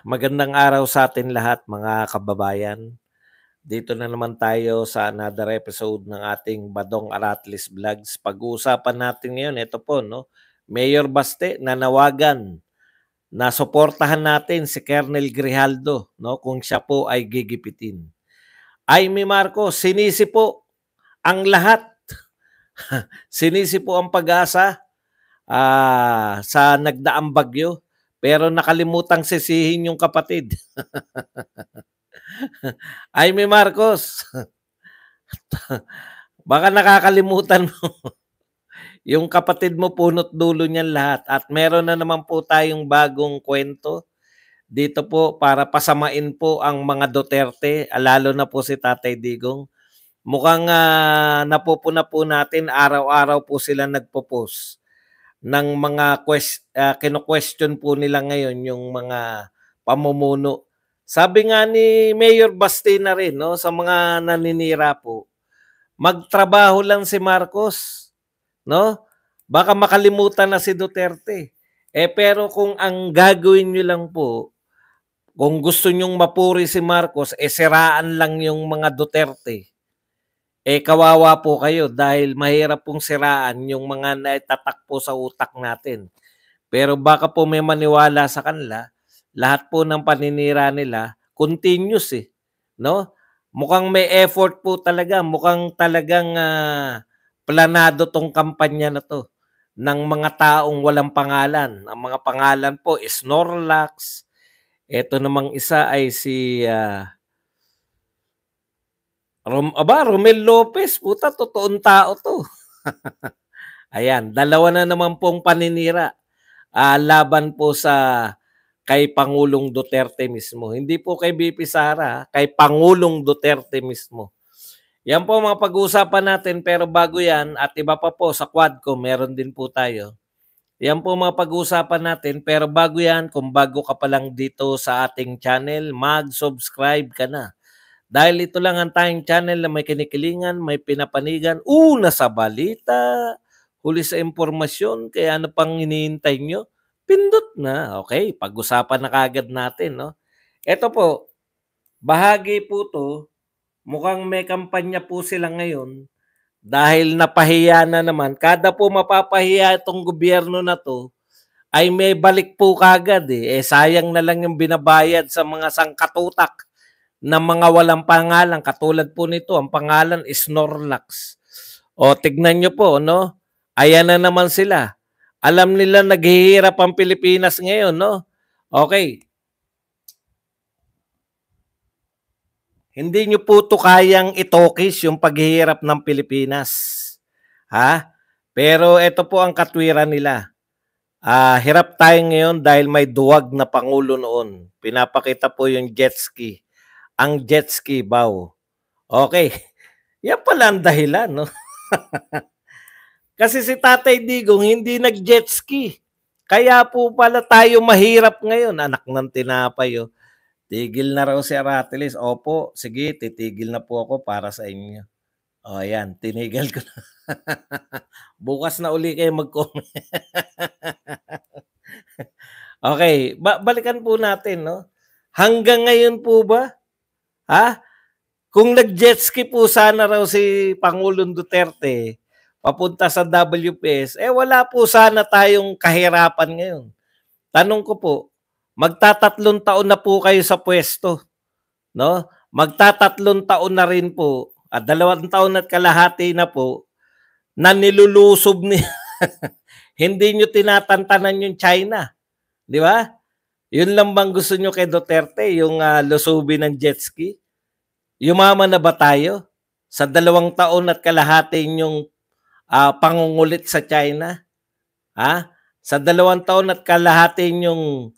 Magandang araw sa atin lahat mga kababayan. Dito na naman tayo sa another episode ng ating Badong Aratlis Vlogs. Pag-uusapan natin ngayon, ito po, no? Mayor Baste, nanawagan na suportahan natin si Colonel Grijaldo, no? Kung siya po ay gigipitin. Amy Marcos, sinisi po ang lahat. Sinisi po ang pag-asa sa nagdaang bagyo. Pero nakalimutang sisihin yung kapatid. Amy Marcos, baka nakakalimutan mo. Yung kapatid mo punot dulo niyan lahat. At meron na naman po tayong bagong kwento dito po para pasamain po ang mga Duterte, lalo na po si Tatay Digong. Mukhang napupuna po natin, araw-araw po sila nagpo-post ng mga kino-question po nila ngayon yung mga pamumuno. Sabi nga ni Mayor Baste na rin, no, sa mga naninira po, magtrabaho lang si Marcos, no? Baka makalimutan na si Duterte. Pero kung ang gagawin nyo lang po, kung gusto nyong mapuri si Marcos, siraan lang yung mga Duterte. Kawawa po kayo dahil mahirap pong siraan yung mga naitatak po sa utak natin. Pero baka po may maniwala sa kanila, lahat po ng paninira nila, continuous no? Mukhang may effort po talaga, mukhang talagang planado tong kampanya na to ng mga taong walang pangalan. Ang mga pangalan po is Snorlax. Ito namang isa ay si Romel Lopez. Puta, totoong tao to. Ayan, dalawa na naman pong paninira. Laban po sa kay Pangulong Duterte mismo. Hindi po kay BP Sara, kay Pangulong Duterte mismo. Yan po mga pag-uusapan natin, pero bago yan at iba pa po sa Quadcom, meron din po tayo. Yan po mga pag-uusapan natin, pero bago yan, kung bago ka pa lang dito sa ating channel, mag-subscribe ka na. Dahil ito lang ang tayong channel na may kinikilingan, may pinapanigan, una sa balita, huli sa impormasyon, kaya ano pang hinihintay nyo? Pindot na. Okay, pag-usapan na kagad natin, no? Ito po, bahagi po to, mukhang may kampanya po sila ngayon dahil napahiya na naman. Kada po mapapahiya itong gobyerno na to, ay may balik po kagad sayang na lang yung binabayad sa mga sangkatutak ng mga walang pangalan. Katulad po nito, ang pangalan is Snorlax. O tignan nyo po, no? Ayan na naman sila. Alam nila naghihirap ang Pilipinas ngayon, no? Okay. Hindi nyo po ito kayang itokis yung paghihirap ng Pilipinas. Ha? Pero ito po ang katwiran nila. Hirap tayo ngayon dahil may duwag na Pangulo noon. Pinapakita po yung jet ski. Ang jet ski bow. Okay. Yan pala ang dahilan, no? Kasi si Tatay Digong hindi nag-jet ski. Kaya po pala tayo mahirap ngayon. Anak ng tinapay, oh. Tigil na raw si Aratilis. Opo, sige, titigil na po ako para sa inyo. O, yan, tinigil ko na. Bukas na uli kayo mag-comment. Okay, balikan po natin, no? Hanggang ngayon po ba? Ha? Kung nag-jet ski po sana raw si Pangulong Duterte papunta sa WPS, wala po sana tayong kahirapan ngayon. Tanong ko po, magtatatlong taon na po kayo sa pwesto, no? Magtatatlong taon na rin po, at 2 taon at kalahati na po, na nilulusob ni hindi nyo tinatantanan yung China. Di ba? Yun lang bang gusto nyo kay Duterte, yung lusubin ng jet ski? Yumaman na ba tayo sa 2 taon at kalahati yung pangungulit sa China? Ha? Sa 2 taon at kalahati yung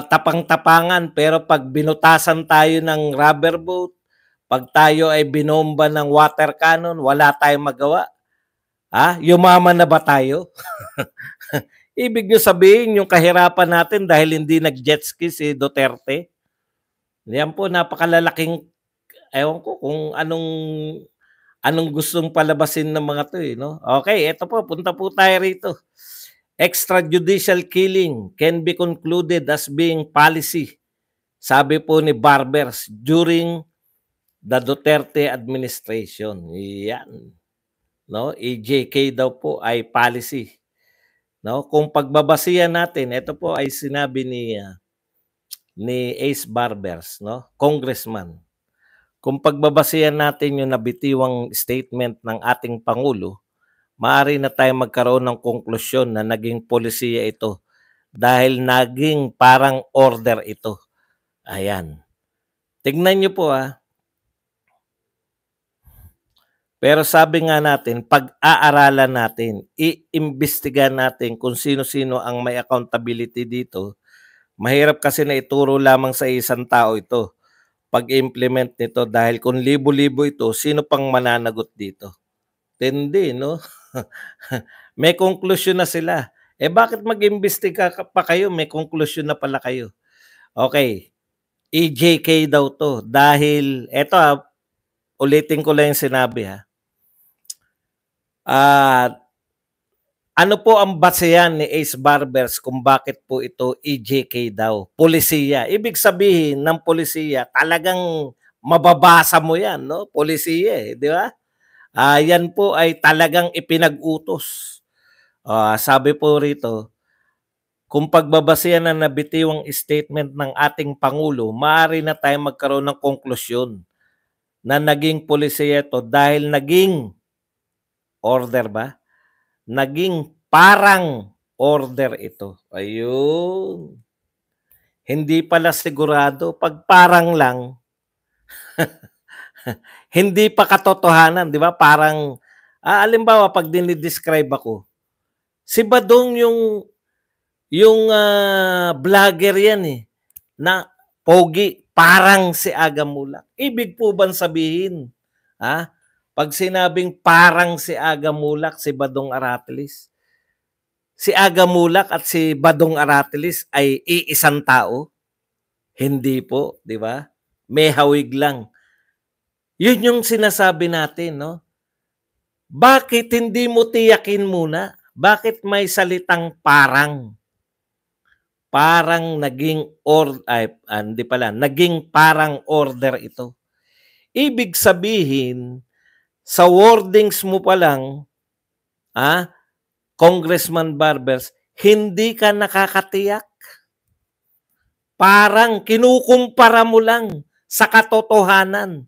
tapang-tapangan, pero pag binutasan tayo ng rubber boat, pag tayo ay binomba ng water cannon, wala tayong magawa. Yumaman na ba tayo? Ibig nyo sabihin yung kahirapan natin dahil hindi nag-jet ski si Duterte? Yan po, napakalalaking, ewan ko kung anong gustong palabasin ng mga to, no? Okay, eto po, punta po tayo rito. Extrajudicial killing can be concluded as being policy, sabi po ni Barbers during the Duterte administration. Yan. No, EJK daw po ay policy. No, kung pagbabasihan natin, ito po ay sinabi ni Ace Barbers, no, congressman. Kung pagbabasihan natin yung nabitiwang statement ng ating Pangulo, maaari na tayo magkaroon ng konklusyon na naging polisiya ito dahil naging parang order ito. Ayan. Tignan nyo po Pero sabi nga natin, pag-aaralan natin, iimbestigahan natin kung sino-sino ang may accountability dito. Mahirap kasi na ituro lamang sa isang tao ito pag-implement nito dahil kung libo-libo ito, sino pang mananagot dito? Hindi, no? May konklusyon na sila. Bakit mag-imbestiga pa kayo? May konklusyon na pala kayo. Okay. EJK daw to dahil, eto ulitin ko lang yung sinabi ano po ang basehan ni Ace Barbers kung bakit po ito EJK daw? Polisiya. Ibig sabihin ng polisiya, talagang mababasa mo yan, no? Polisiya, di ba? Yan po ay talagang ipinag-utos. Sabi po rito, kung pagbabasihan ng nabitiwang statement ng ating Pangulo, maaari na tayo magkaroon ng konklusyon na naging polisiya ito dahil naging order ba? Naging parang order ito. Ayun. Hindi pala sigurado. Pag parang lang, hindi pa katotohanan, di ba? Parang, alimbawa, pag dinidescribe ako, si Badong yung vlogger yan na pogi, parang si Aga Mulak. Ibig po bang sabihin, pag sinabing parang si Aga Mulak, si Badong Aratilis, si Aga Mulak at si Badong Aratilis ay iisang tao? Hindi po, di ba? May hawig lang. Yun yung sinasabi natin, no? Bakit hindi mo tiyakin muna? Bakit may salitang parang? Parang naging naging parang order ito. Ibig sabihin, sa wordings mo pa lang, Congressman Barbers, hindi ka nakakatiyak. Parang kinukumpara mo lang sa katotohanan.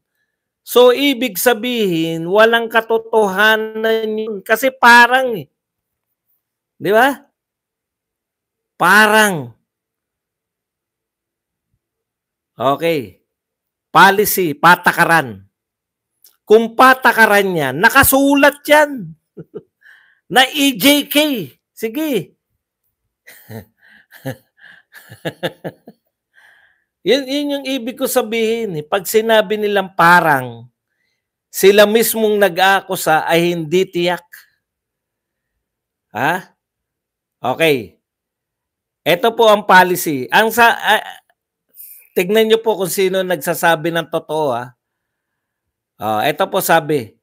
So, ibig sabihin, walang katotohanan yun. Kasi parang Di ba? Parang. Okay. Policy, patakaran. Kung patakaran yan, nakasulat yan. Na EJK. Sige. Yun yung ibig ko sabihin. Pag sinabi nilang parang, sila mismong nag-aakusa ay hindi tiyak. Okay. Ito po ang policy. Tignan nyo po kung sino nagsasabi ng totoo. Ito po sabi,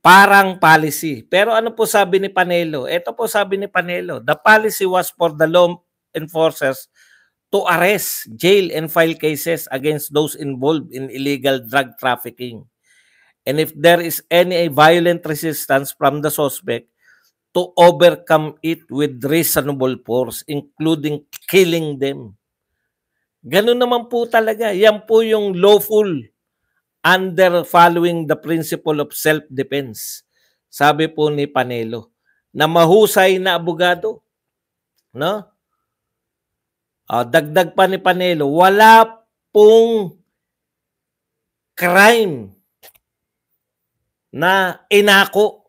parang policy. Pero ano po sabi ni Panelo? Ito po sabi ni Panelo, the policy was for the law enforcers to arrest, jail, and file cases against those involved in illegal drug trafficking. And if there is any violent resistance from the suspect, to overcome it with reasonable force, including killing them. Ganun naman po talaga. Yan po yung lawful under following the principle of self-defense. Sabi po ni Panelo, na mahusay na abogado. No? Dagdag pa ni Panelo, wala pong crime na inako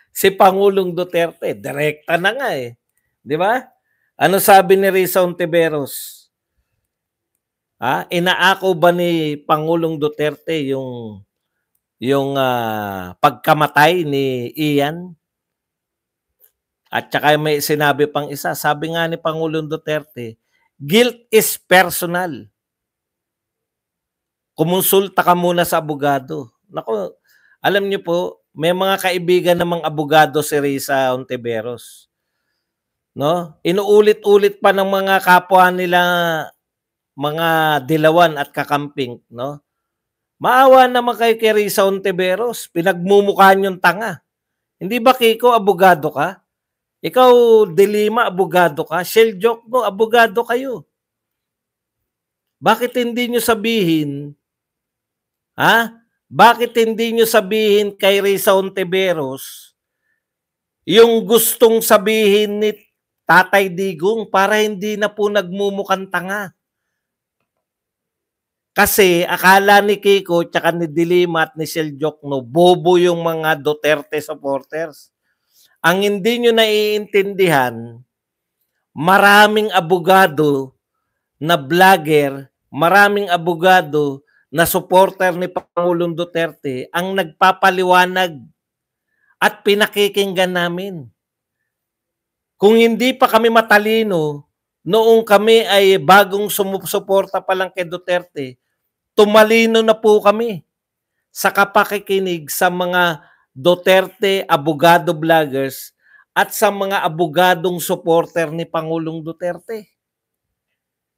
si Pangulong Duterte. Direkta na nga Di ba? Ano sabi ni Risa Ontiveros? Inaako ba ni Pangulong Duterte yung pagkamatay ni Ian? At saka may sinabi pang isa, sabi nga ni Pangulong Duterte, guilt is personal. Kumonsulta ka muna sa abogado. Nako, alam niyo po, may mga kaibigan namang abogado si Risa Hontiveros, no? Inuulit-ulit pa ng mga kapwa nila, mga dilawan at kakamping, no? Maawa naman kay Risa Hontiveros, pinagmumukha niyong tanga. Hindi ba, Kiko, abogado ka? Ikaw, Dilima, abogado ka? Shell joke, no? Abogado kayo. Bakit hindi nyo sabihin, bakit hindi nyo sabihin kay Risa Hontiveros yung gustong sabihin ni Tatay Digong para hindi na po nagmumukhang tanga? Kasi akala ni Kiko tsaka ni Dilima at ni Shell Jokno, bobo yung mga Duterte supporters. Ang hindi nyo naiintindihan, maraming abogado na vlogger, maraming abogado na supporter ni Pangulong Duterte ang nagpapaliwanag at pinakikinggan namin. Kung hindi pa kami matalino, noong kami ay bagong sumusuporta pa lang kay Duterte, tumalino na po kami sa kapakikinig sa mga Duterte abogado vloggers at sa mga abogadong supporter ni Pangulong Duterte.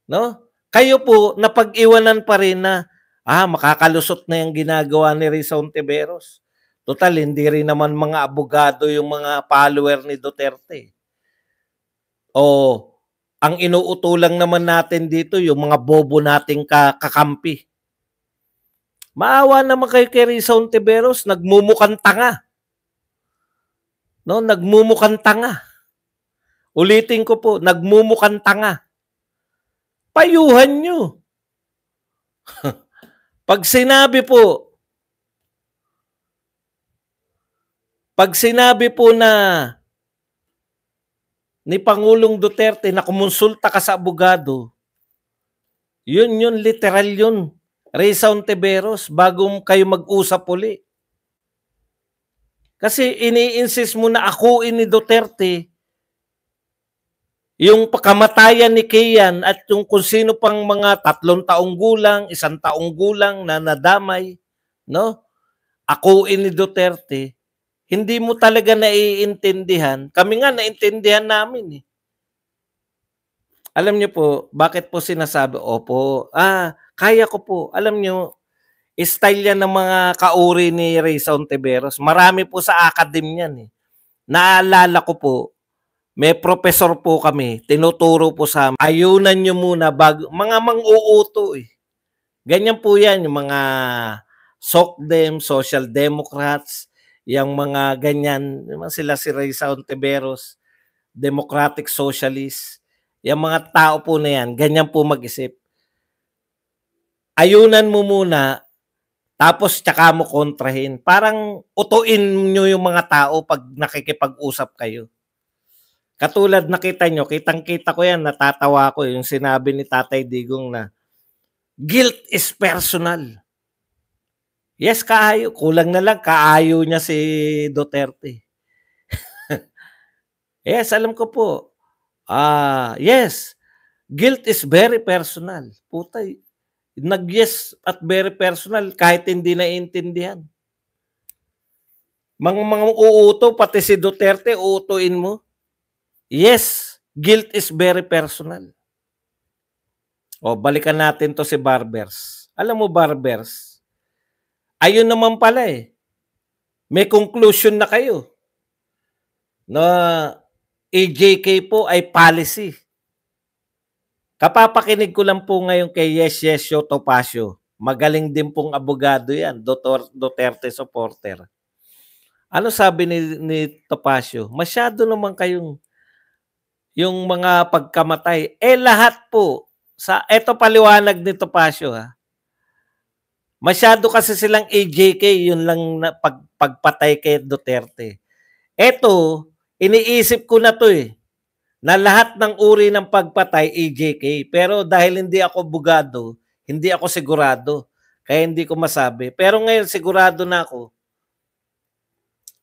No? Kayo po, napag-iwanan pa rin na, makakalusot na yung ginagawa ni Risa Hontiveros. Total, hindi rin naman mga abogado yung mga follower ni Duterte. O, ang inuutulang naman natin dito, yung mga bobo nating kakampi. Maawa naman kayo kay Risa Hontiveros, nagmumukhang tanga. No, nagmumukhang tanga. Ulitin ko po, nagmumukhang tanga. Payuhan nyo. Pag sinabi po na ni Pangulong Duterte na kumonsulta ka sa abogado, yun, literal yun. Risa Hontiveros, bago kayo mag-usap uli. Kasi ini-insist mo na akuin ni Duterte yung pagkamatayan ni Kian at yung kung sino pang mga 3 taong gulang, 1 taong gulang na nadamay, no? Akuin ni Duterte, hindi mo talaga naiintindihan. Kami nga naintindihan namin eh. Alam niyo po, bakit po sinasabi, opo, kaya ko po. Alam niyo, style yan ng mga kauri ni Risa Hontiveros. Marami po sa academy yan eh. Naalala ko po, may professor po kami, tinuturo po sa ayunan nyo muna bago, mga mang-uuto eh. Ganyan po yan, yung mga SOCDEM, Social Democrats, yung mga ganyan, sila si Risa Hontiveros, Democratic Socialist, yung mga tao po na yan, ganyan po mag-isip. Ayunan mo muna, tapos tsaka mo kontrahin. Parang utuin nyo yung mga tao pag nakikipag-usap kayo. Katulad nakita nyo, kitang-kita ko yan, natatawa ko yung sinabi ni Tatay Digong na guilt is personal. Yes, kaayo. Kulang na lang, kaayo niya si Duterte. Yes, alam ko po. Yes, guilt is very personal. Putay, nag-yes at very personal kahit hindi naiintindihan. Mga uuto, pati si Duterte, uutuin mo. Yes, guilt is very personal. O, balikan natin to si Barbers. Alam mo, Barbers, ayun naman pala eh. May conclusion na kayo na AJK po ay policy. Kapapakinig ko lang po ngayon kay Yes Yesio Topacio. Magaling din pong abogado yan, Duterte supporter. Ano sabi ni Topacio? Masyado naman kayong yung mga pagkamatay. Lahat po. Eto paliwanag ni Topacio ha. Masyado kasi silang AJK, yun lang na pagpatay kay Duterte. Eto, iniisip ko na to eh, na lahat ng uri ng pagpatay AJK. Pero dahil hindi ako abogado, hindi ako sigurado. Kaya hindi ko masabi. Pero ngayon sigurado na ako.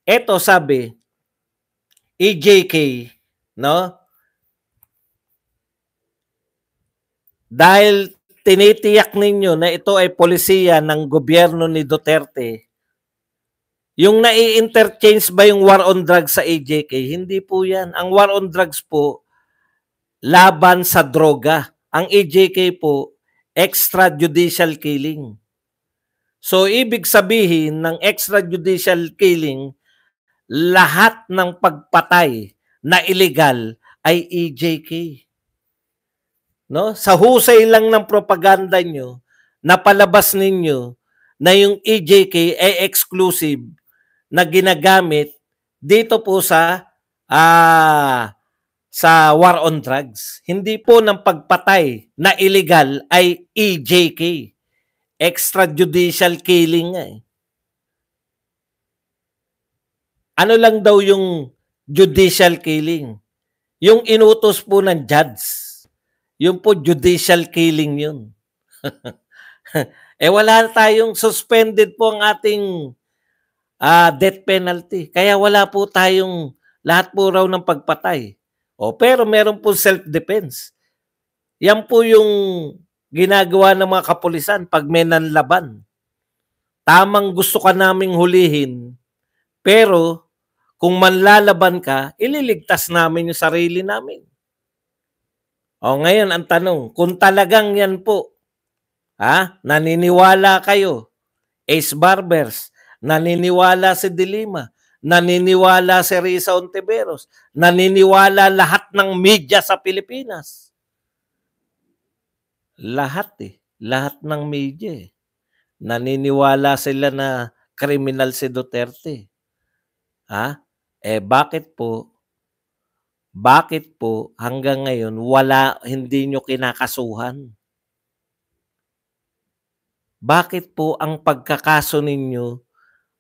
Eto sabi, AJK, no? Dahil tinitiyak ninyo na ito ay polisiya ng gobyerno ni Duterte, Yung nai-interchange ba yung war on drugs sa AJK? Hindi po yan. Ang war on drugs po, laban sa droga. Ang AJK po, extrajudicial killing. So, ibig sabihin ng extrajudicial killing, lahat ng pagpatay na illegal ay EJK. No? Sa husay lang ng propaganda nyo, napalabas ninyo na yung EJK ay exclusive na ginagamit dito po sa war on drugs. Hindi po ng pagpatay na illegal ay EJK. Extrajudicial killing nga eh. Ano lang daw yung judicial killing? Yung inutos po ng judge. Yung po judicial killing yun. Wala tayong suspended po ang ating death penalty. Kaya wala po tayong lahat po raw ng pagpatay. Pero meron po self-defense. Yan po yung ginagawa ng mga kapulisan pag may nanlaban. Tamang gusto ka naming hulihin, pero kung manlalaban ka, ililigtas namin yung sarili namin. Ngayon ang tanong, kung talagang yan po, naniniwala kayo, Ace Barbers, naniniwala si Dilima, naniniwala si Risa Ontiveros, naniniwala lahat ng media sa Pilipinas. Lahat ng media naniniwala sila na kriminal si Duterte. Bakit po hanggang ngayon hindi nyo kinakasuhan? Bakit po ang pagkakaso ninyo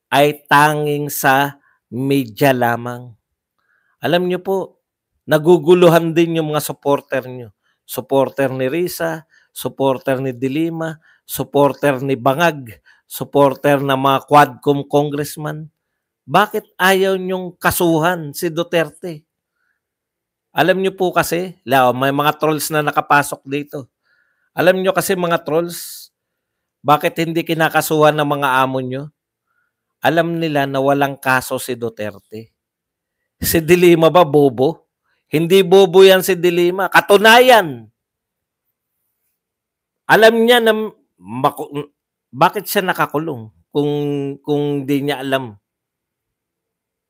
ay tanging sa media lamang? Alam nyo po, naguguluhan din yung mga supporter nyo. Supporter ni Risa, supporter ni Dilima, supporter ni Bangag, supporter ng mga Quadcom congressman. Bakit ayaw nyong kasuhan si Duterte? Alam nyo po kasi, may mga trolls na nakapasok dito. Alam nyo kasi mga trolls, bakit hindi kinakasuhan ng mga amo nyo? Alam nila na walang kaso si Duterte. Si Dilima ba bobo? Hindi bobo yan si Dilima. Katunayan. Alam niya na bakit siya nakakulong kung di niya alam.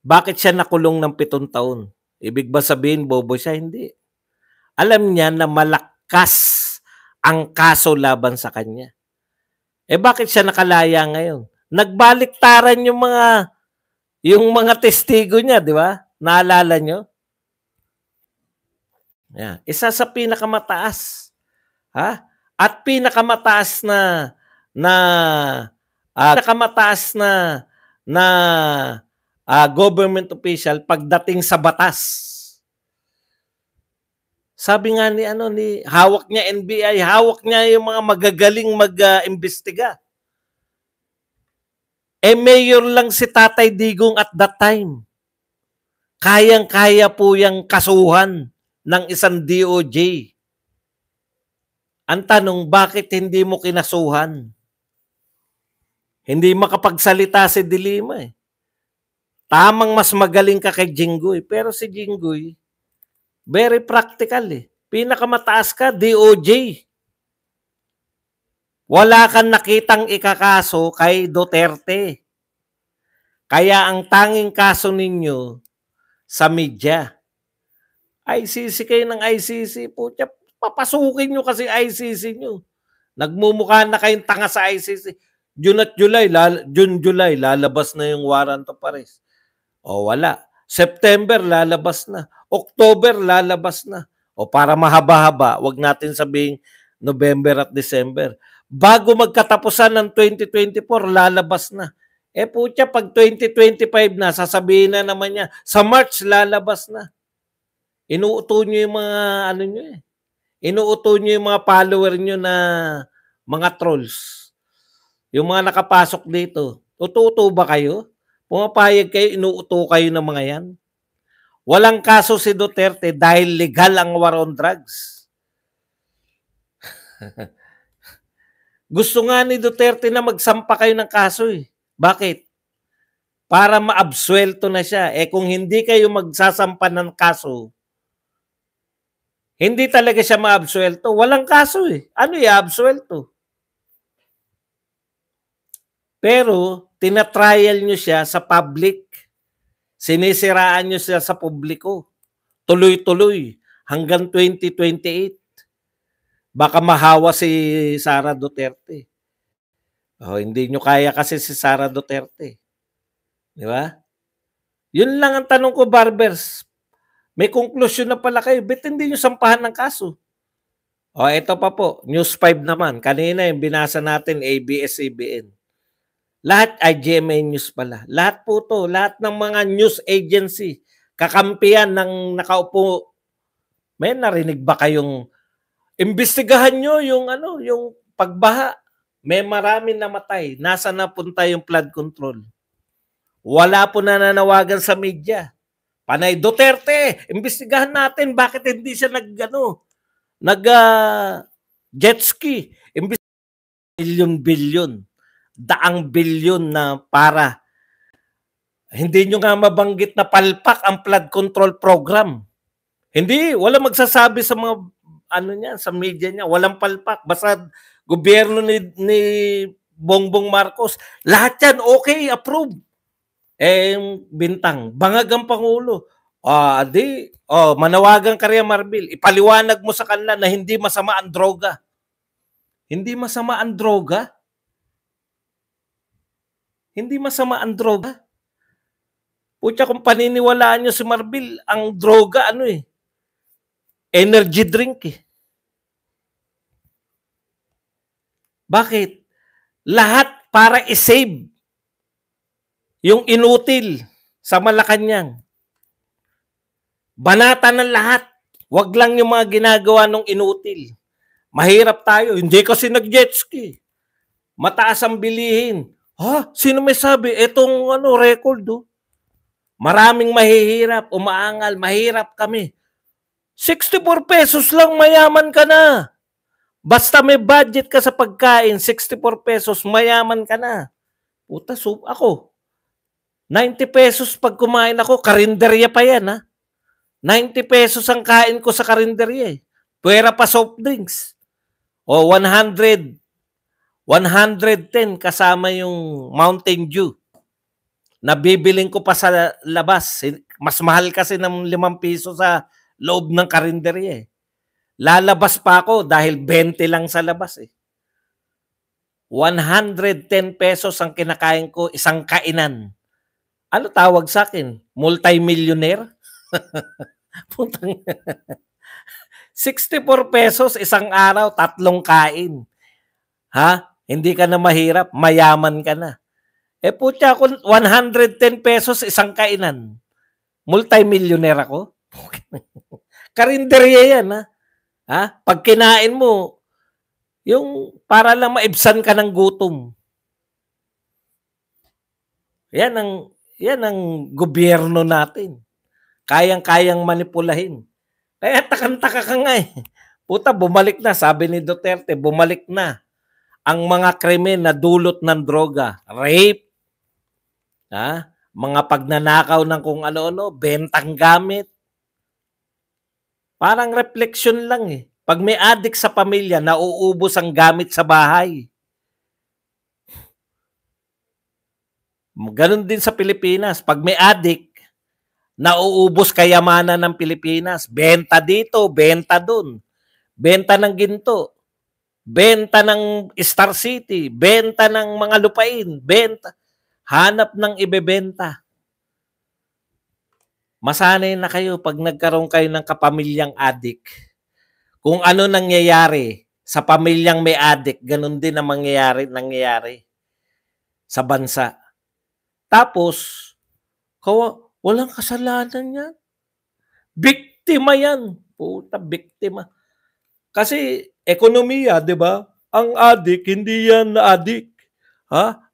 Bakit siya nakulong ng 7 taon? Ibig ba sabihin bobo siya? Hindi. Alam niya na malakas ang kaso laban sa kanya. Bakit siya nakalaya ngayon? Nagbaliktaran yung mga testigo niya, di ba? Naalala nyo? Isa sa pinakamataas. At pinakamataas na government official pagdating sa batas. Sabi nga ni hawak niya NBI, hawak niya yung mga magagaling mag-imbestiga. Mayor lang si Tatay Digong at that time. Kayang-kaya po yung kasuhan ng isang DOJ. Ang tanong, bakit hindi mo kinasuhan? Hindi makapagsalita si Dilima Tamang mas magaling ka kay Jinggoy. Pero si Jinggoy, very practical Pinakamataas ka, DOJ. Wala kang nakitang ikakaso kay Duterte. Kaya ang tanging kaso ninyo sa media, ICC kayo ng ICC. Putya, papasukin nyo kasi ICC nyo. Nagmumukha na kayong tanga sa ICC. June, July, lalabas na yung warrant of arrest. Wala. September, lalabas na. October, lalabas na. Para mahaba-haba, wag natin sabing November at December. Bago magkatapusan ng 2024, lalabas na. Putya, pag 2025 na, sasabihin na naman niya, sa March, lalabas na. Inuuto nyo yung mga, Inuuto nyo yung mga follower nyo na mga trolls. Yung mga nakapasok dito. Tututo ba kayo? Pumapayag kayo, inuuto kayo ng mga yan. Walang kaso si Duterte dahil legal ang war on drugs. Gusto nga ni Duterte na magsampa kayo ng kaso Bakit? para maabsuelto na siya. Eh kung hindi kayo magsasampa ng kaso, hindi talaga siya maabsuelto. Walang kaso eh. Ano i-absuelto? Pero tinatrial nyo siya sa public. Sinisiraan nyo siya sa publiko. Tuloy-tuloy hanggang 2028. Baka mahawa si Sara Duterte. Oh, hindi nyo kaya kasi si Sara Duterte. Di ba? Yun lang ang tanong ko, Barbers. May konklusyon na pala kayo. Ba't hindi nyo sampahan ng kaso? O, ito pa po. News 5 naman. Kanina yung binasa natin, ABS-CBN. Lahat ay GMA News pala. Lahat po to. Lahat ng mga news agency. Kakampiyan ng nakaupo. May narinig ba kayong imbestigahan nyo yung yung pagbaha? May maraming namatay. Nasa napunta yung flood control? Wala po nananawagan sa media. Panay Duterte, imbestigahan natin bakit hindi siya jet ski. Bilyon-bilyon, daang bilyon na para. Hindi nyo nga mabanggit na palpak ang flood control program. Hindi, wala magsasabi sa mga sa media niya, walang palpak. Basta gobyerno ni Bongbong Marcos, lahat yan okay, approve. Bintang, bangag ang Pangulo. Manawagan ka rin, Marbil. Ipaliwanag mo sa kanila na hindi masama ang droga. Hindi masama ang droga? Hindi masama ang droga? Putya, kung paniniwalaan nyo si Marbil, ang droga, energy drink eh. Bakit? Lahat para i-save yung inutil sa Malacanang. Banata ng lahat. Wag lang yung mga ginagawa ng inutil. Mahirap tayo. Hindi kasi nag-jet ski. Mataas ang bilihin. Sino may sabi? Etong record Maraming mahihirap, umaangal, mahirap kami. 64 pesos lang, mayaman ka na. Basta may budget ka sa pagkain, 64 pesos, mayaman ka na. Puta, ako. 90 pesos pag kumain ako, karinderya pa yan, ha? 90 pesos ang kain ko sa karinderya, eh. Pwera pa soft drinks. O 110 kasama yung Mountain Dew. Nabibiling ko pa sa labas. Mas mahal kasi ng 5 piso sa loob ng karinderya, eh. Lalabas pa ako dahil 20 lang sa labas, eh. 110 pesos ang kinakain ko, isang kainan. Ano tawag sa akin? Multi-millionaire? 64 pesos isang araw, 3 kain. Ha? Hindi ka na mahirap, mayaman ka na. Putya, kung 110 pesos isang kainan, multi-millionaire ako? Karinderya yan, ha? Pag kinain mo, yung para lang maibsan ka ng gutom. Yan ang gobyerno natin. Kayang-kayang manipulahin. Kaya takang-taka ka nga, eh. Puta, bumalik na. Sabi ni Duterte, bumalik na ang mga krimen na dulot ng droga. Rape, mga pagnanakaw ng kung ano-ano, bentang gamit. Parang reflection lang, eh. Pag may adik sa pamilya, nauubos ang gamit sa bahay. Ganon din sa Pilipinas. Pag may adik, nauubos kayamanan ng Pilipinas. Benta dito, benta dun. Benta ng ginto. Benta ng Star City. Benta ng mga lupain. Benta. Hanap ng ibebenta. Masanay na kayo pag nagkaroon kayo ng kapamilyang adik. Kung ano nangyayari sa pamilyang may adik, ganun din ang nangyayari sa bansa. Tapos, walang kasalanan yan. Biktima yan. Puta, biktima. Kasi ekonomiya, di ba? Ang adik, hindi yan adik.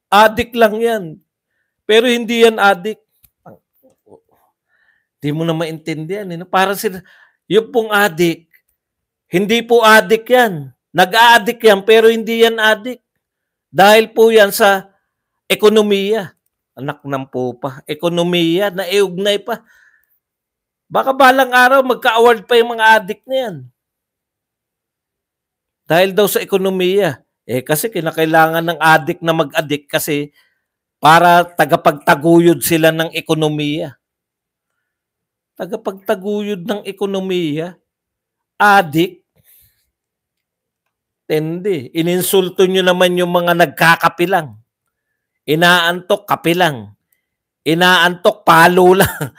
Adik lang yan. Pero hindi yan adik. Di mo na maintindihan. Para sila, yung pong adik, hindi po adik yan. Nag-a-adik yan, pero hindi yan adik. Dahil po yan sa ekonomiya. Anak ng pupa, ekonomiya, naiugnay pa. Baka balang araw magka-award pa yung mga adik na yan. Dahil daw sa ekonomiya. Kasi kinakailangan ng adik na mag-adik kasi para tagapagtaguyod sila ng ekonomiya. Tagapagtaguyod ng ekonomiya, adik, hindi. Ininsulto nyo naman yung mga nagkakapilang. Inaantok, kapilang. Inaantok, palo lang.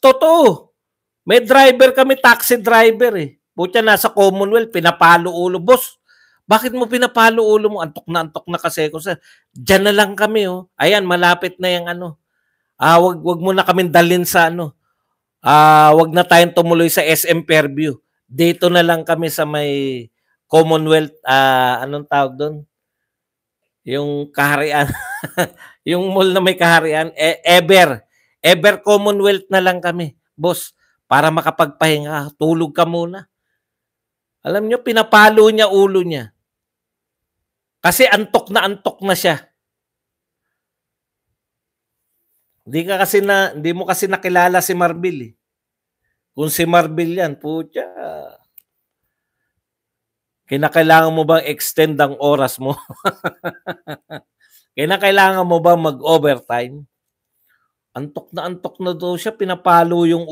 Totoo. May driver kami, taxi driver eh. Butya nasa Commonwealth, pinapalo ulo. Boss, bakit mo pinapalo ulo mo? Antok na kasi ko. Diyan na lang kami oh. Ayan, malapit na yung ano. Wag mo na kami dalhin sa ano. Wag na tayong tumuloy sa SM Fairview. Dito na lang kami sa may Commonwealth, anong tawag doon? Yung kaharian. Yung mall na may kaharian, Ever Commonwealth na lang kami. Boss, para makapagpahinga, tulog ka muna. Alam nyo, pinapalo niya ulo niya. Kasi antok na siya. Hindi mo kasi nakilala si Marbil eh. Kung si Marbil yan, putya, kinakailangan mo bang extend ang oras mo? Kinakailangan mo bang mag-overtime? Antok na daw siya, pinapalo yung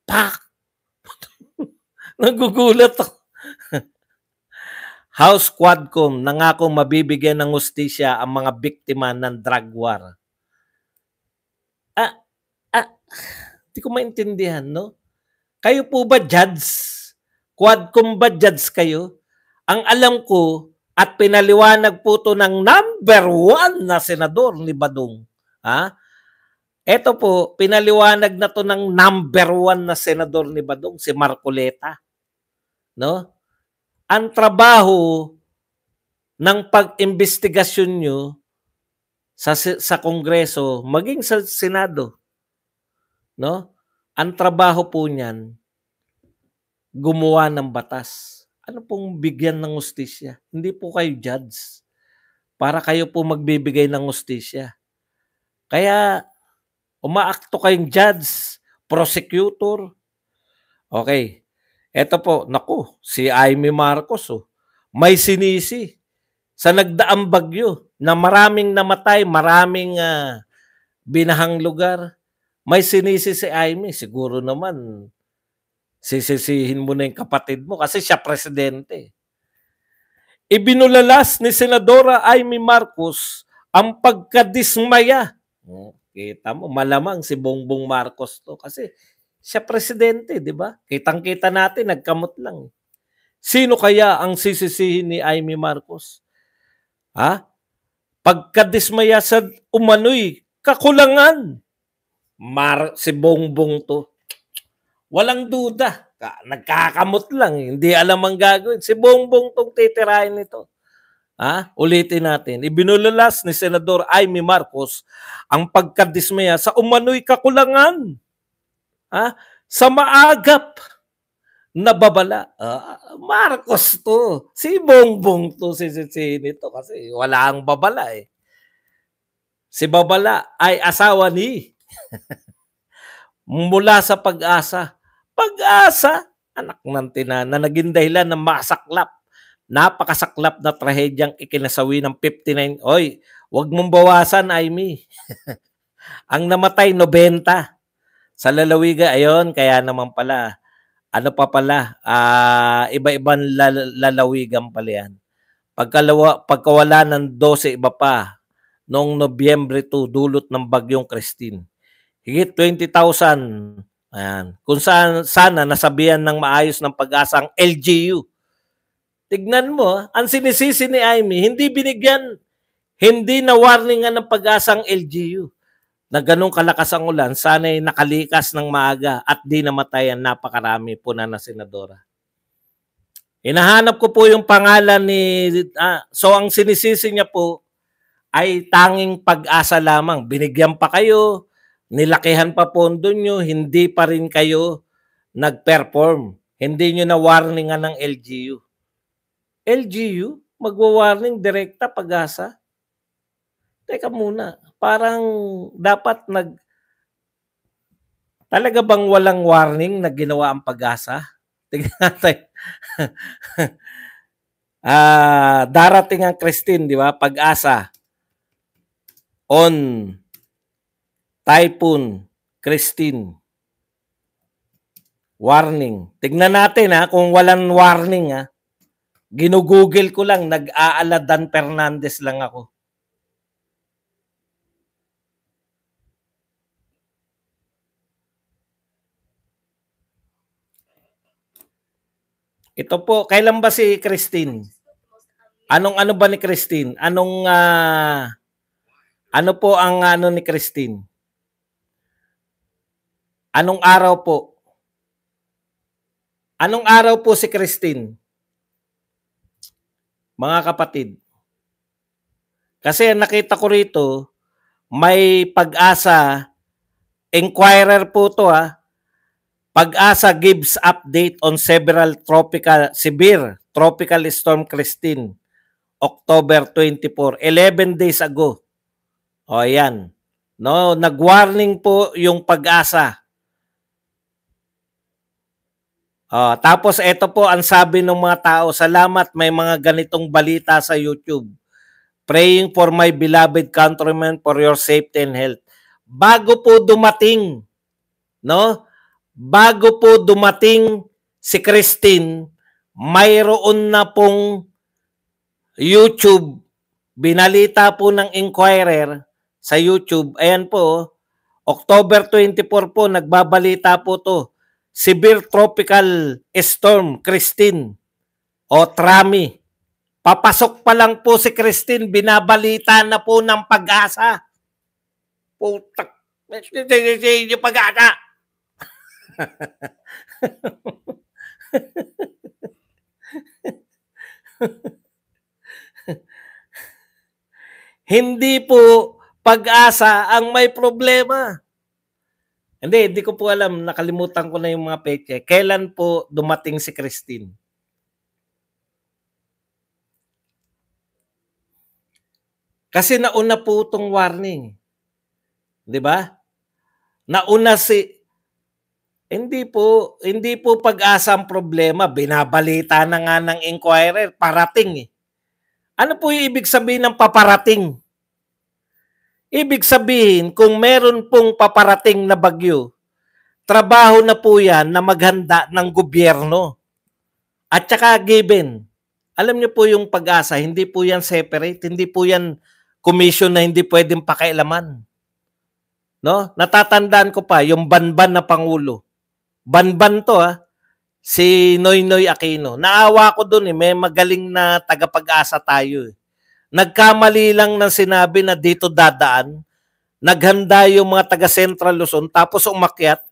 pak! Nagugulat ako. House Quadcom nangakong mabibigyan ng hustisya ang mga biktima ng drug war. Hindi ko maintindihan, no? Kayo po ba judge? Quadcom ba judge kayo? Ang alam ko, at pinaliwanag po to ng number 1 na senador ni Badong. Ito po, pinaliwanag na to ng number 1 na senador ni Badong, si Marcoleta. No? Ang trabaho ng pag-imbestigasyon nyo sa Kongreso, maging sa Senado, no? Ang trabaho po niyan, gumawa ng batas. Ano pong bigyan ng hustisya? Hindi po kayo judge. Para kayo po magbibigay ng hustisya. Kaya, umaakto kayong judge, prosecutor. Okay. Ito po, naku, si Amy Marcos, may sinisi sa nagdaang bagyo na maraming namatay, maraming binahang lugar. May sinisi si Amy, siguro naman sisisihin mo na yung kapatid mo kasi siya presidente. Ibinulalas ni Senadora Amy Marcos ang pagkadismaya. Kita mo, malamang si Bongbong Marcos to kasi siya presidente, di ba? Kitang-kita natin, nagkamot lang. Sino kaya ang sisisihin ni Amy Marcos? Pagkadismaya sa umano'y kakulangan. Si Bongbong to. Walang duda. Nagkakamot lang. Hindi alam ang gagawin. Si Bongbong tong titirahin nito. Ulitin natin. Ibinulalas ni Senador Amy Marcos ang pagkadismaya sa umano'y kakulangan. Sa maagap na babala. Marcos to. Si Bongbong to sisisihin nito kasi wala ang babala eh. Si Babala ay asawa ni mula sa Pag-asa. Pag-asa, anak ng tinana, naging dahilan ng masaklap. Napakasaklap na trahedyang ikinasawi ng 59. Oy, wag mong bawasan, Amy. Ang namatay, 90. Sa lalawigan, ayon, kaya naman pala, iba-ibang lalawigan pala yan. Pagkawala ng 12 iba pa, noong Nobyembre 2, dulot ng bagyong Christine. Higit 20,000. Ayan. Kung sana nasabihan ng maayos ng Pag-asang LGU. Tignan mo, ang sinisisi ni Amy, hindi na warningan ng Pag-asang LGU na ganong kalakas ang ulan, sana'y nakalikas ng maaga at di namatayan napakarami po na senadora. Hinahanap ko po yung pangalan so ang sinisisi niya po ay tanging Pag-asa lamang. Binigyan pa kayo, nilakihan pa pondo nyo, hindi pa rin kayo nag-perform. Hindi nyo na warningan ng LGU. LGU? Magwa-warning direkta Pag-asa? Teka muna, parang dapat talaga bang walang warning na ginawa ang Pag-asa? Tignan natin. Darating ang Christine, di ba? Pag-asa on Typhoon Christine. Warning. Tignan natin kung walang warning Ginugugol ko lang, nag-aala Dan Fernandez lang ako. Ito po, kailan ba si Christine? Ano ba ni Christine? Ano po ang ano ni Christine? Anong araw po? Anong araw po si Christine? Mga kapatid. Kasi nakita ko rito, may Pag-asa, Inquirer po to Pag-asa gives update on several severe tropical storm Christine, October 24, 11 days ago. O yan. No, nag-warning po yung Pag-asa. Tapos ito po ang sabi ng mga tao, salamat may mga ganitong balita sa YouTube. Praying for my beloved countrymen for your safety and health. Bago po dumating, no? Bago po dumating si Christine, mayroon na pong YouTube, binalita po ng Inquirer sa YouTube. Ayan po, October 24 po, nagbabalita po to. Severe Tropical Storm Christine o Trami. Papasok pa lang po si Christine, binabalita na po ng Pag-asa. Putak. Yung Pag-asa. Hindi po Pag-asa ang may problema. Hindi ko po alam. Nakalimutan ko na yung mga peche. Kailan po dumating si Christine? Kasi nauna po itong warning. Di ba? Nauna hindi po Pag-asa ang problema. Binabalita na nga ng Inquirer. Parating Ano po yung ibig sabihin ng paparating? Ibig sabihin, kung meron pong paparating na bagyo, trabaho na po yan na maghanda ng gobyerno. At saka given, alam niyo po yung Pag-asa, hindi po yan separate, hindi po yan commission na hindi pwedeng pakailaman. No? Natatandaan ko pa, yung Banban na Pangulo. Banban to si Noynoy Aquino. Naawa ko dun may magaling na taga-Pag-asa tayo Nagkamali lang ng sinabi na dito dadaan, naghanda yung mga taga Central Luzon, tapos umakyat,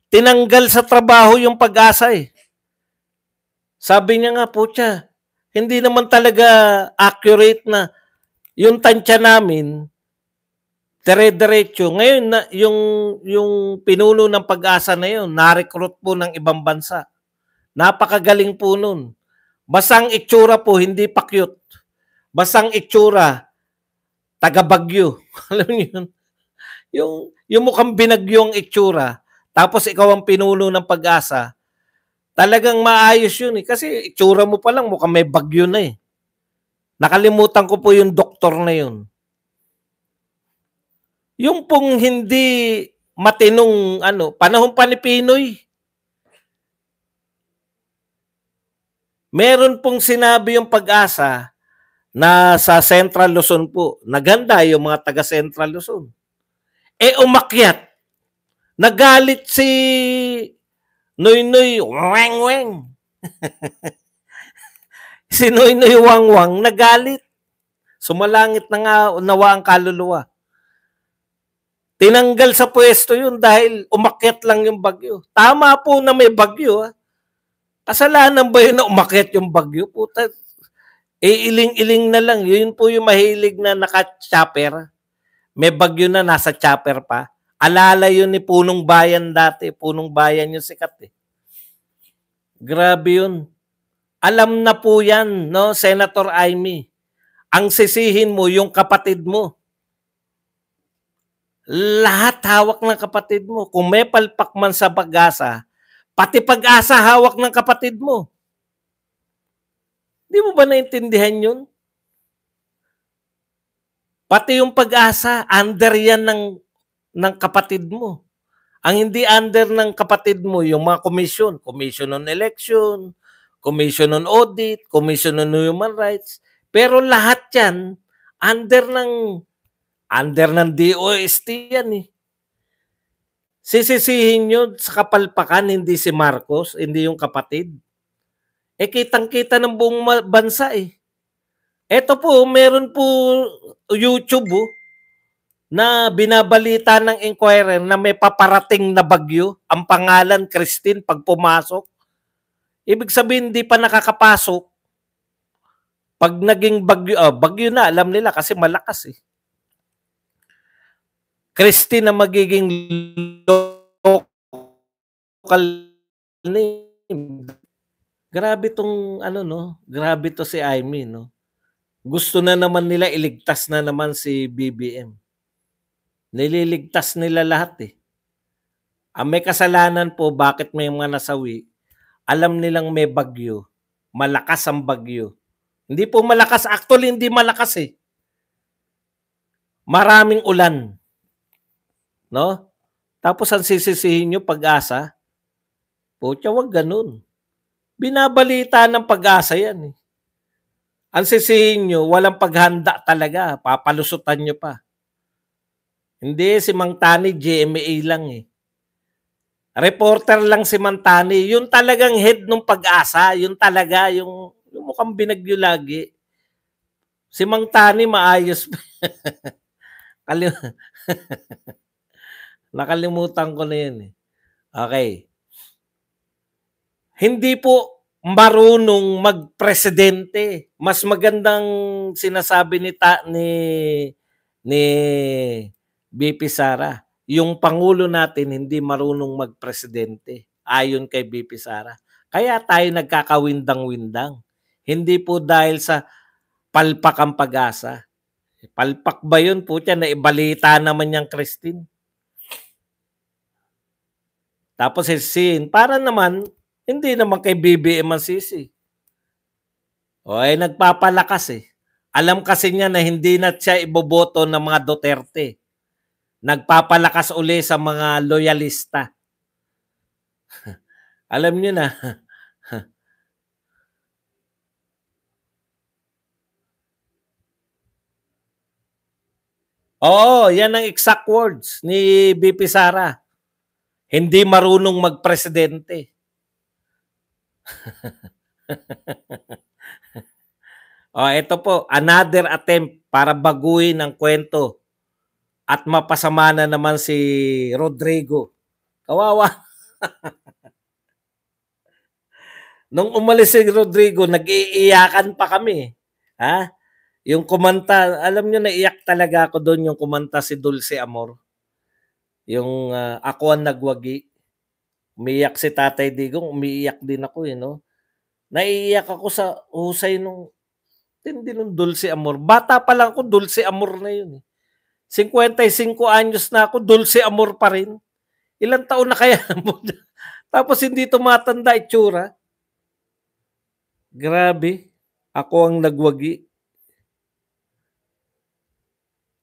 tinanggal sa trabaho yung Pag-asa Sabi niya nga, putya, hindi naman talaga accurate na yung tansya namin, dire-diretso. Ngayon, yung pinuno ng Pag-asa na yun, na-recruit po ng ibang bansa. Napakagaling po nun. Basang itsura po, hindi pa cute. Basang itsura, taga-Bagyo. Alam niyo yun? Yung mukhang binagyo ang itsura, tapos ikaw ang pinuno ng Pag-asa, talagang maayos yun Kasi itsura mo pa lang, mukhang may bagyo na Nakalimutan ko po yung doktor na yun. Yung pong hindi matinong panahon pa ni Pinoy. Meron pong sinabi yung Pag-asa na sa Central Luzon po, naganda yung mga taga Central Luzon. Umakyat. Nagalit si Noynoy Weng. Si Noynoy Wangwang nagalit. Sumalangit na nga nawa ang kaluluwa. Tinanggal sa pwesto yun dahil umakyat lang yung bagyo. Tama po na may bagyo. Kasalanan ba yun na umakyat yung bagyo? Puta, iling-iling na lang. Yun po yung mahilig na naka-chopper. May bagyo na nasa chopper pa. Alala yun ni Punong Bayan dati. Punong Bayan yung sikat Grabe yun. Alam na po yan, no, Senator Amy. Ang sisihin mo yung kapatid mo. Lahat hawak ng kapatid mo. Kung may palpak man sa Pag-asa, pati Pag-asa hawak ng kapatid mo. Di mo ba naintindihan yun? Pati yung Pag-asa, under yan ng kapatid mo. Ang hindi under ng kapatid mo, yung mga komisyon, Commission on Election, Commission on Audit, Commission on Human Rights. Pero lahat yan, under ng DOST yan eh. Sisisihin nyo sa kapalpakan, hindi si Marcos, hindi yung kapatid. Eh kitang-kita ng buong bansa eh. Eto po, meron po YouTube na binabalita ng Inquirer na may paparating na bagyo. Ang pangalan, Christine, pag pumasok. Ibig sabihin, hindi pa nakakapasok. Pag naging bagyo, bagyo na, alam nila kasi malakas eh. Christine na magiging local name. Grabe tong grabe to si Amy, no? Gusto na naman nila iligtas na naman si BBM. Nililigtas nila lahat eh. Ang may kasalanan po bakit may mga nasawi, alam nilang may bagyo, malakas ang bagyo. Hindi po malakas, actually hindi malakas eh. Maraming ulan. No? Tapos ang sisisihin nyo, Pag-asa, putya, wag ganun. Binabalita ng Pag-asa yan eh. Ang sisihin nyo, walang paghanda talaga, papalusutan nyo pa. Hindi, si Mang Tani, GMA lang eh. Reporter lang si Mang Tani. Yung talagang head ng Pag-asa, yung talaga, yung mukhang binagyo lagi. Si Mang Tani, maayos. Nakalimutan ko na yun eh. Okay. Hindi po marunong magpresidente. Mas magandang sinasabi ni BP Sara. Yung Pangulo natin hindi marunong magpresidente ayon kay BP Sara. Kaya tayo nagkakawindang-windang. Hindi po dahil sa palpak ang Pag-asa. Palpak ba yun po siya? Naibalita naman niyang Christine. Tapos sin, para naman, hindi naman kay BBM ang sisi. O ay nagpapalakas eh. Alam kasi niya na hindi na siya iboboto ng mga Duterte. Nagpapalakas uli sa mga loyalista. Alam niyo na. Oo, yan ang exact words ni BP Sara. Hindi marunong magpresidente. Ito po, another attempt para baguhin ang kwento at mapasama na naman si Rodrigo. Kawawa. Nung umalis si Rodrigo, nag-iiyakan pa kami. Ha? Yung kumanta, alam nyo, naiyak talaga ako doon yung kumanta si Dulce Amor. Yung Ako ang Nagwagi. Umiiyak si Tatay Digong, umiiyak din ako eh, no? Naiiyak ako sa husay nung tindi nung Dulce Amor. Bata pa lang ako, Dulce Amor na yun eh. 55 anyos na ako, Dulce Amor pa rin. Ilang taon na kaya? Tapos hindi tumatanda itsura. Grabe. Ako ang nagwagi.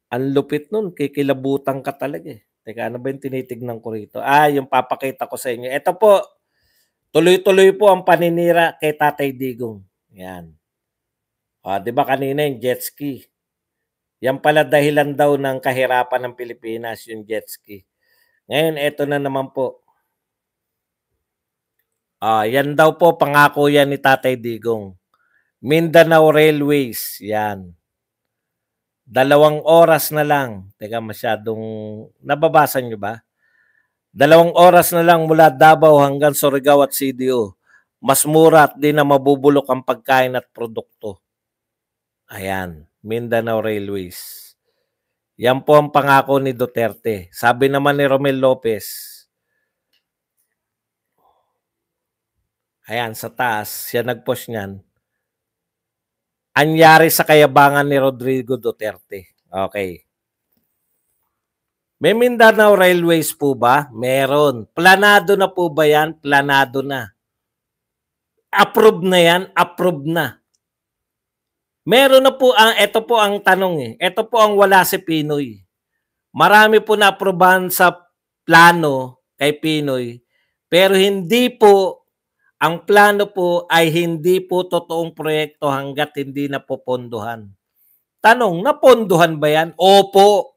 Ang lupit nun, kikilabutan ka talaga eh. Teka, ano ba yung tinitignan ko rito? Yung papakita ko sa inyo. Ito po, tuloy-tuloy po ang paninira kay Tatay Digong. Yan. Di ba kanina yung jet ski? Yan pala dahilan daw ng kahirapan ng Pilipinas, yung jet ski. Ngayon, ito na naman po. Yan daw po, pangako yan ni Tatay Digong. Mindanao Railways, yan. 2 oras na lang. Teka, masyadong, nababasa nyo ba? 2 oras na lang mula Davao hanggang Surigao at CDO. Mas mura at di na mabubulok ang pagkain at produkto. Ayan, Mindanao Railways. Yan po ang pangako ni Duterte. Sabi naman ni Romel Lopez, ayan, sa taas, siya nag-post niyan. Anyari sa kayabangan ni Rodrigo Duterte. Okay. May Mindanao Railways po ba? Meron. Planado na po ba yan? Planado na. Approved na yan? Approved na. Meron na po, ito po ang tanong eh. Ito po ang wala si Pinoy. Marami po na aprobahan sa plano kay Pinoy, pero hindi po, ang plano po ay hindi po totoong proyekto hanggat hindi napopondohan. Tanong, napondohan ba yan? Opo.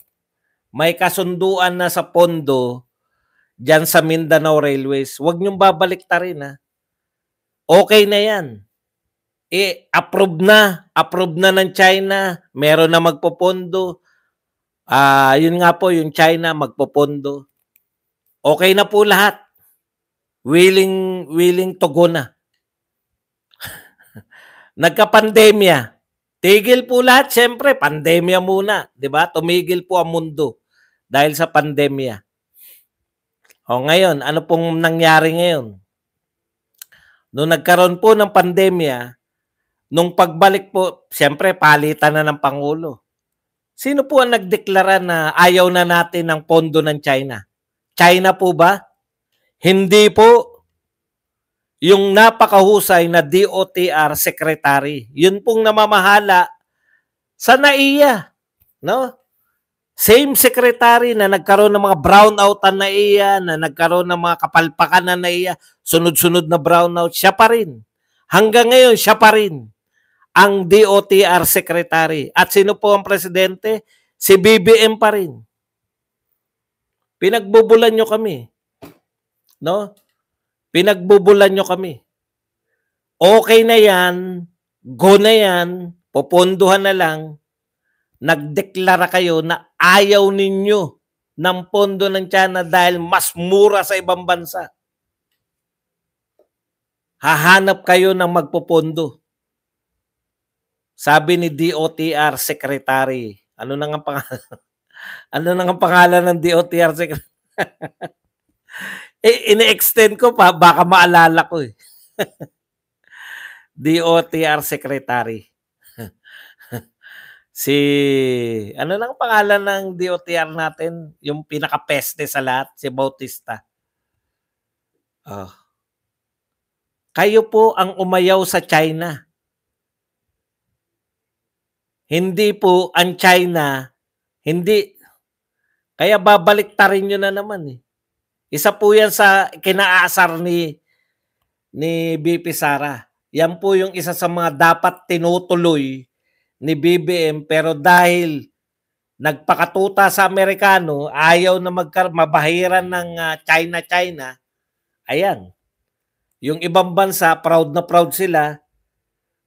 May kasunduan na sa pondo dyan sa Mindanao Railways. Huwag niyong babaliktarin ha. Okay na yan. Approve na ng China. Meron na magpopondo. Yun nga po, yung China magpopondo. Okay na po lahat. Willing to go na. Nagka-pandemya. Tigil po lahat, siyempre, pandemya muna. 'Di ba? Tumigil po ang mundo dahil sa pandemya. O ngayon, ano pong nangyari ngayon? Nung nagkaroon po ng pandemya, nung pagbalik po, siyempre, palitan na ng Pangulo. Sino po ang nagdeklara na ayaw na natin ng pondo ng China? China po ba? Hindi po. Yung napakahusay na DOTR secretary, yun pong namamahala sa NAIA, no? Same secretary na nagkaroon ng mga brownout na NAIA, na nagkaroon ng mga kapalpakan na NAIA, sunod-sunod na brownout, siya pa rin. Hanggang ngayon, siya pa rin ang DOTR secretary. At sino po ang presidente? Si BBM pa rin. Pinagbubulan nyo kami. No? Pinagbubulan nyo kami. Okay na yan, go na yan, popondohan na lang, nagdeklara kayo na ayaw ninyo ng pondo ng China dahil mas mura sa ibang bansa. Hahanap kayo ng magpopondo. Sabi ni DOTR Secretary, ano na nga pangalan? Ano na nga pangalan ng DOTR Secretary? Ini-extend ko pa, baka maalala ko eh. DOTR Secretary. Ano lang pangalan ng DOTR natin? Yung pinaka-peste sa lahat, si Bautista. Kayo po ang umayaw sa China. Hindi po ang China, hindi. Kaya babaliktarin nyo na naman eh. Isa po yan sa kinaasar ni BP Sara. Yan po yung isa sa mga dapat tinutuloy ni BBM, pero dahil nagpakatuta sa Amerikano, ayaw na mabahiran ng China, ayan. Yung ibang bansa, proud na proud sila.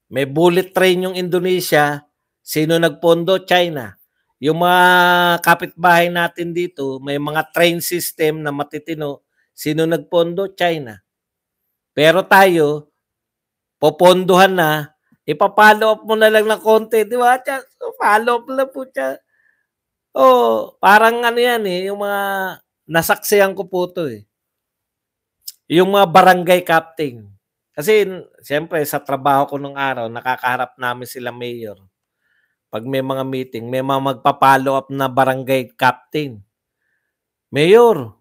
May bullet train yung Indonesia. Sino nagpondo? China. Yung mga kapitbahay natin dito, may mga train system na matitino. Sino nagpondo? China. Pero tayo, popondohan na, ipapollow up mo na lang ng konti, di ba? Follow up lang po siya. Parang ano yan eh, yung mga nasaksihan ko po to eh. Yung mga barangay captain. Kasi siyempre sa trabaho ko nung araw, nakakaharap namin sila mayor. Pag may mga meeting, may mga magpa-follow up na barangay captain. Mayor,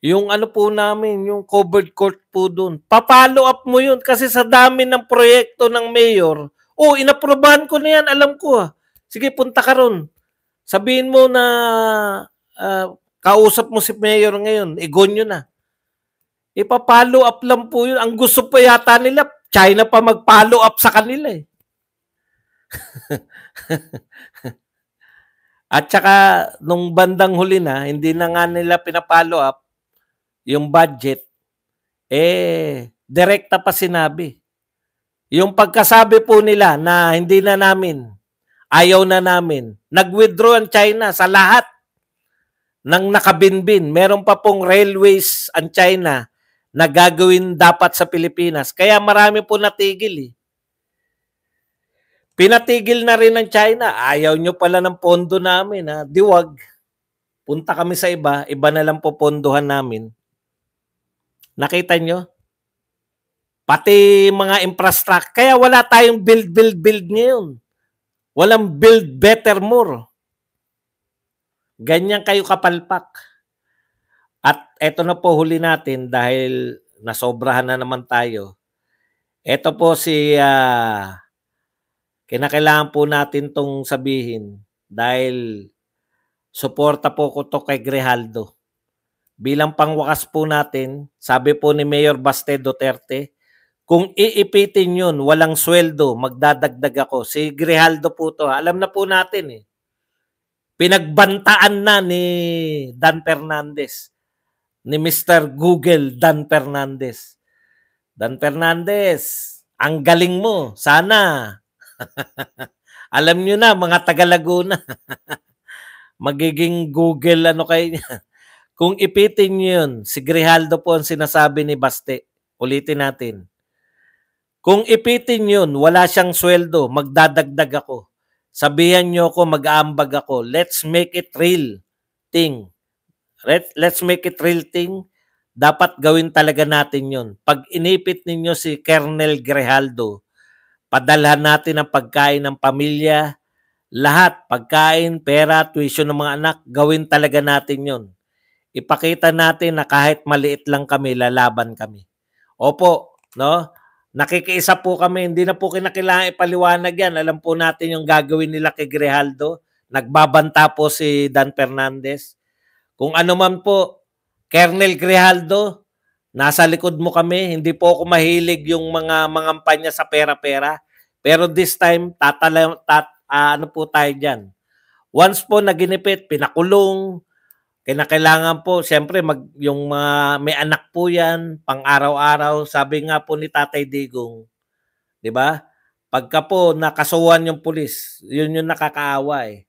yung ano po namin, yung covered court po doon, pa-follow up mo yun kasi sa dami ng proyekto ng mayor, inaprobahan ko na yan, alam ko Sige, punta ka ron. Sabihin mo na kausap mo si mayor ngayon, igonyo na. Ipa-follow up lang po yun. Ang gusto pa yata nila, China pa mag-follow up sa kanila eh. At saka, nung bandang huli na, hindi na nga nila pinapollow up yung budget, direkta pa sinabi. Yung pagkasabi po nila na hindi na namin, ayaw na namin, nag-withdraw ang China sa lahat ng nakabinbin. Meron pa pong railways ang China na gagawin dapat sa Pilipinas. Kaya marami po natigil eh. Pinatigil na rin ng China. Ayaw nyo pala ng pondo namin. Diwag. Punta kami sa iba. Iba na lang po pondohan namin. Nakita nyo? Pati mga infrastructure. Kaya wala tayong build ngayon. Walang build better more. Ganyan kayo kapalpak. At eto na po huli natin dahil nasobrahan na naman tayo. Eto po si, kinakailangan po natin 'tong sabihin dahil suporta po ko 'to kay Grijaldo. Bilang pangwakas po natin, sabi po ni Mayor Baste Duterte, "Kung iipitin 'yun, walang sweldo, magdadagdag ako." Si Grijaldo po 'to, alam na po natin, eh. Pinagbantaan na ni Dan Fernandez, ni Mr. Google Dan Fernandez. Dan Fernandez, ang galing mo. Sana alam niyo na mga taga Laguna, magiging Google ano kayo niyan. Kung ipitin niyo 'yun, si Grijaldo po ang sinasabi ni Baste. Ulitin natin. Kung ipitin 'yun, wala siyang sweldo, magdadagdag ako. Sabihan niyo ako, mag-aambag ako. Let's make it real thing. Let's make it real thing. Dapat gawin talaga natin 'yun. Pag inipit ninyo si Colonel Grijaldo, padalhan natin ang pagkain ng pamilya, lahat, pagkain, pera, tuition ng mga anak, gawin talaga natin 'yun. Ipakita natin na kahit maliit lang kami, lalaban kami. Opo, no? Nakikiisa po kami, hindi na po kinakailangan ipaliwanag yan. Alam po natin yung gagawin nila kay Grijaldo. Nagbabanta po si Dan Fernandez. Kung ano man po, Colonel Grijaldo, nasa likod mo kami. Hindi po ako mahilig yung mga mangampanya sa pera-pera. Pero this time, ano po tayo dyan. Once po naginipit, pinakulong, kinakailangan po, siyempre, yung mga may anak po yan, pang araw-araw, sabi nga po ni Tatay Digong, di ba? Pagka po nakasuhan yung pulis, yun yung nakakaawa eh.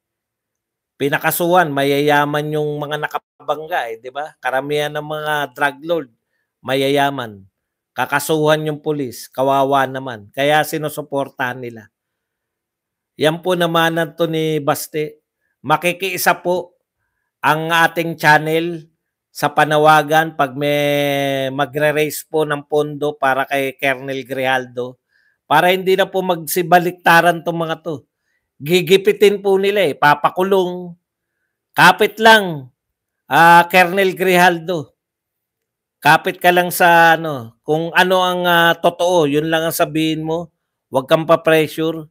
Pinakasuhan, mayayaman yung mga nakabangga eh, di ba? Karamihan ng mga drug lord, mayayaman. Kakasuhan yung pulis, kawawa naman. Kaya sinusuportahan nila. Yan po naman to ni Baste. Makikiisa po ang ating channel sa panawagan pag may magre-raise po ng pondo para kay Colonel Grijaldo para hindi na po magsibaliktaran tong mga to. Gigipitin po nila eh, papakulong. Kapit lang, Colonel Grijaldo. Kapit ka lang sa ano, kung ano ang totoo, yun lang ang sabihin mo. Huwag kang pa-pressure.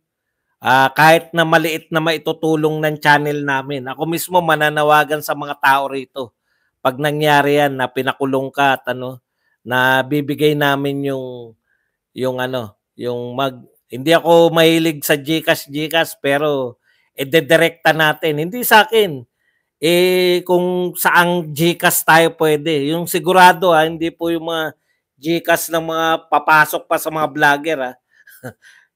Kahit na maliit na maitutulong ng channel namin. Ako mismo mananawagan sa mga tao rito. Pag nangyari yan na pinakulong ka at ano, na bibigay namin hindi ako mahilig sa GCash pero idedirekta natin. Hindi sa akin. Kung saang GCash tayo pwede. Yung sigurado hindi po yung mga GCash ng mga papasok pa sa mga vlogger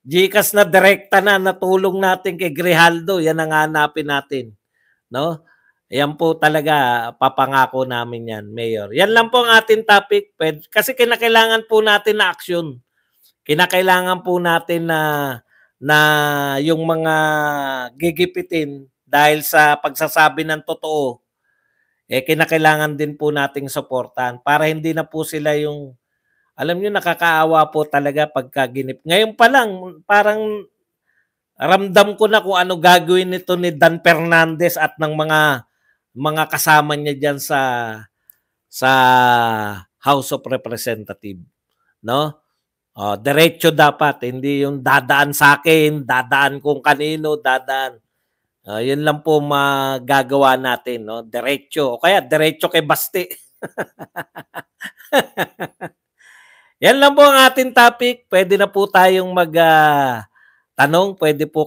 GCash na direkta na natulong natin kay Grijaldo, yan ang hanapin natin, no? Yan po talaga papangako namin yan, Mayor. Yan lang po ang ating topic, kasi kinakailangan po natin na action. Kinakailangan po natin na yung mga gigipitin dahil sa pagsasabi ng totoo, kinakailangan din po nating suportahan para hindi na po sila yung alam niyo nakakaawa po talaga pagka ngayon pa lang parang ramdam ko na kung ano gagawin nito ni Dan Fernandez at ng mga kasama niya diyan sa House of Representatives, no? Diretso dapat, hindi yung dadaan sa akin, dadaan kung kanino, dadaan. Yun lang po magagawa natin, no? Diretso o kaya diretso kay Baste. Yan lang po ang ating topic. Pwede na po tayong tanong, pwede po